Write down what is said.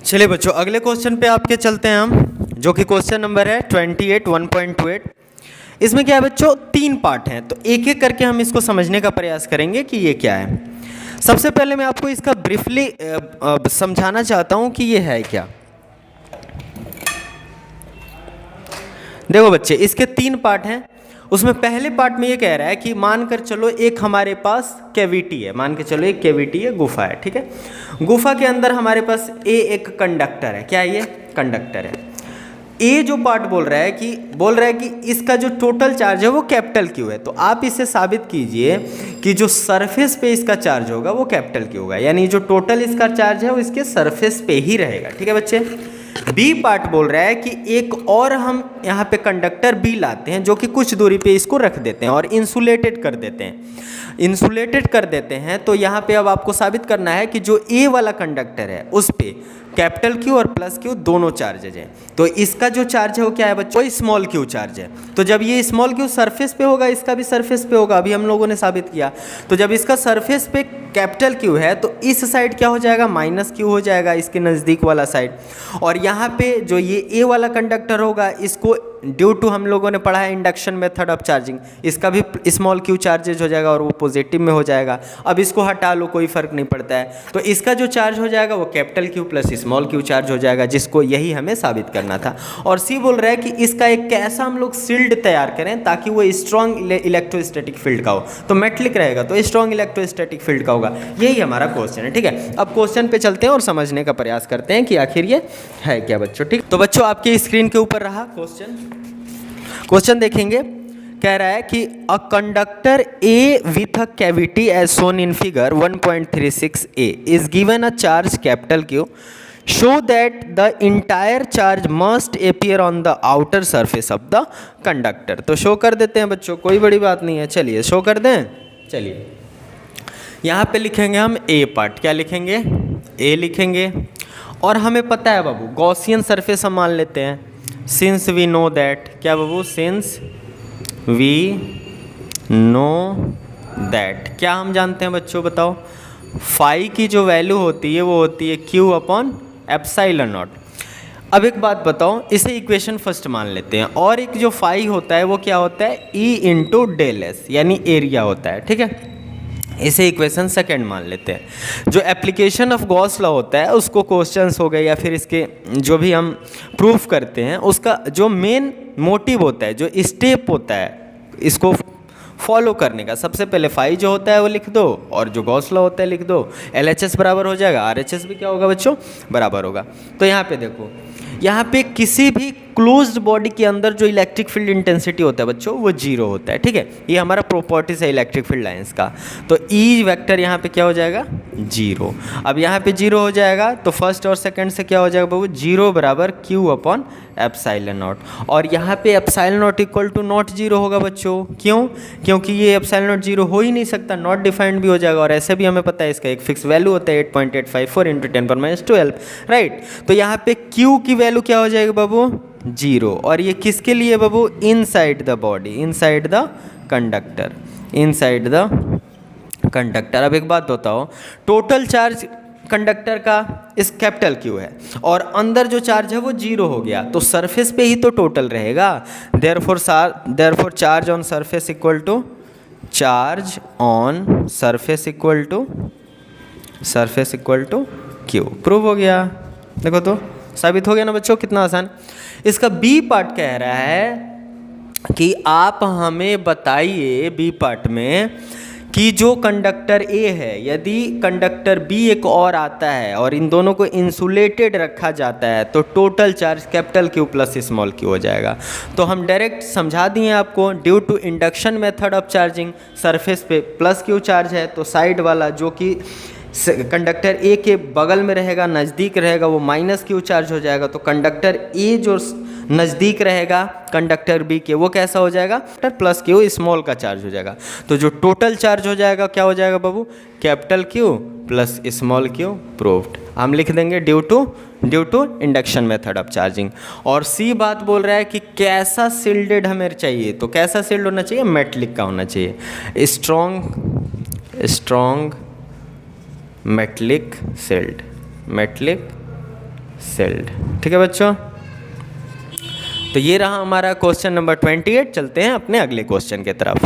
चलिए बच्चों, अगले क्वेश्चन पे आपके चलते हैं हम, जो कि क्वेश्चन नंबर है 28 1.28। इसमें क्या है बच्चों, 3 पार्ट हैं, तो एक एक करके हम इसको समझने का प्रयास करेंगे कि ये क्या है। सबसे पहले मैं आपको इसका ब्रीफली समझाना चाहता हूँ कि ये है क्या। देखो बच्चे, इसके 3 पार्ट हैं। उसमें पहले पार्ट में ये कह रहा है कि मानकर चलो एक हमारे पास कैविटी है, मान के चलो एक कैविटी है, गुफा है, ठीक है। गुफा के अंदर हमारे पास एक कंडक्टर है। क्या है ये? कंडक्टर है। ए जो पार्ट बोल रहा है कि इसका जो टोटल चार्ज है वो कैपिटल क्यू है। तो आप इसे साबित कीजिए कि जो सरफेस पे इसका चार्ज होगा वो कैपिटल क्यू होगा, यानी जो टोटल इसका चार्ज है वो इसके सरफेस पे ही रहेगा, ठीक है बच्चे। बी पार्ट बोल रहा है कि एक और हम यहाँ पे कंडक्टर बी लाते हैं, जो कि कुछ दूरी पे इसको रख देते हैं और इंसुलेटेड कर देते हैं। तो यहाँ पे अब आपको साबित करना है कि जो ए वाला कंडक्टर है उस पे कैपिटल क्यू और प्लस क्यू दोनों चार्जेज हैं। तो इसका जो चार्ज है वो क्या है बच्चों? वो स्मॉल क्यू चार्ज है। तो जब ये स्मॉल क्यू सरफेस पे होगा, इसका भी सरफेस पे होगा, अभी हम लोगों ने साबित किया। तो जब इसका सरफेस पे कैपिटल क्यू है तो इस साइड क्या हो जाएगा? माइनस क्यू हो जाएगा, इसके नज़दीक वाला साइड। और यहाँ पे जो ये ए वाला कंडक्टर होगा, इसको ड्यू टू हम लोगों ने पढ़ा है इंडक्शन मेथड ऑफ चार्जिंग, इसका भी स्मॉल क्यू चार्जेज हो जाएगा और वो पॉजिटिव में हो जाएगा। अब इसको हटा लो, कोई फर्क नहीं पड़ता है। तो इसका जो चार्ज हो जाएगा वो capital Q plus small Q charge हो जाएगा, जिसको यही हमें साबित करना था। और सी बोल रहा है कि इसका एक कैसा हम लोग शील्ड तैयार करें ताकि वो स्ट्रॉन्ग इलेक्ट्रोस्टैटिक फील्ड का हो। तो मेटलिक रहेगा तो स्ट्रॉन्ग इलेक्ट्रोस्टैटिक फील्ड का होगा। यही हमारा क्वेश्चन है, ठीक है। अब क्वेश्चन पे चलते हैं और समझने का प्रयास करते हैं कि आखिर ये है क्या बच्चों, ठीक। तो बच्चों आपकी स्क्रीन के ऊपर रहा क्वेश्चन देखेंगे। कह रहा है कि a conductor A with a cavity as shown in figure 1.36 A is given a charge capital Q, show that the entire charge must appear on the outer surface of the conductor. तो show कर देते हैं बच्चों, कोई बड़ी बात नहीं है, चलिए शो कर दें। चलिए यहाँ पे लिखेंगे हम ए पार्ट। क्या लिखेंगे? ए लिखेंगे। और हमें पता है बाबू, गॉसियन सरफेस हम मान लेते हैं, सिंस वी नो दैट। क्या बाबू? Since we know that. क्या हम जानते हैं बच्चों, बताओ? फाई की जो वैल्यू होती है वो होती है क्यू अपॉन एप्सिलॉन नॉट। अब एक बात बताओ, इसे इक्वेशन फर्स्ट मान लेते हैं। और एक जो फाई होता है वो क्या होता है? ई इंटू डेल एस, यानी एरिया होता है, ठीक है। इसे इक्वेशन सेकंड मान लेते हैं। जो एप्लीकेशन ऑफ गॉस लॉ होता है उसको क्वेश्चंस हो गए या फिर इसके जो भी हम प्रूफ करते हैं उसका जो मेन मोटिव होता है, जो स्टेप होता है इसको फॉलो करने का, सबसे पहले फाई जो होता है वो लिख दो और जो गॉस लॉ होता है लिख दो। LHS बराबर हो जाएगा, RHS भी क्या होगा बच्चों? बराबर होगा। तो यहाँ पे देखो, यहाँ पे किसी भी क्लोज्ड बॉडी के अंदर जो इलेक्ट्रिक फील्ड इंटेंसिटी होता है बच्चों वो 0 होता है, ठीक है। ये हमारा प्रॉपर्टीज है इलेक्ट्रिक फील्ड लाइंस का। तो ई वेक्टर यहाँ पे क्या हो जाएगा? 0। अब यहाँ पे 0 हो जाएगा तो फर्स्ट और सेकंड से क्या हो जाएगा बाबू? 0 बराबर क्यू अपॉन एप्सिलॉन नॉट। और यहाँ पे epsilon naught equal to naught 0 होगा बच्चों। क्यों? क्योंकि ये एप्सिलॉन नॉट 0 हो ही नहीं सकता, नॉट डिफाइंड भी हो जाएगा। और ऐसे भी हमें पता है इसका एक फिक्स वैल्यू होता है 8.854 इंटू 10⁻12, राइट। तो यहाँ पे क्यू की वैल्यू क्या हो जाएगी बाबू? 0। और ये किसके लिए बाबू? Inside the body, inside the conductor, inside the conductor. अब एक बात बताओ, टोटल चार्ज कंडक्टर का इस कैपिटल क्यू है और अंदर जो चार्ज है वो 0 हो गया, तो सरफेस पे ही तो टोटल रहेगा। Therefore charge on surface equal to charge on surface equal to Q. Prove हो गया। देखो तो साबित हो गया ना बच्चों, कितना आसान। इसका बी पार्ट कह रहा है कि आप हमें बताइए बी पार्ट में कि जो कंडक्टर ए है, यदि कंडक्टर बी एक और आता है और इन दोनों को इंसुलेटेड रखा जाता है तो total charge capital Q plus small Q हो जाएगा। तो हम डायरेक्ट समझा दिए आपको, due to induction method of charging surface पे प्लस क्यू चार्ज है, तो साइड वाला जो कि कंडक्टर ए के बगल में रहेगा, नज़दीक रहेगा, वो माइनस क्यू चार्ज हो जाएगा। तो कंडक्टर ए जो नज़दीक रहेगा कंडक्टर बी के वो कैसा हो जाएगा? प्लस क्यू स्मॉल का चार्ज हो जाएगा। तो जो टोटल चार्ज हो जाएगा क्या हो जाएगा बाबू? Capital Q plus small Q. Proved. हम लिख देंगे due to induction method of charging. और सी बात बोल रहा है कि कैसा सील्डेड हमें चाहिए, तो कैसा सील्ड होना चाहिए? मेटलिक का होना चाहिए, strong metallic shield, metallic shield. ठीक है बच्चों, तो ये रहा हमारा क्वेश्चन नंबर 28। चलते हैं अपने अगले क्वेश्चन की तरफ।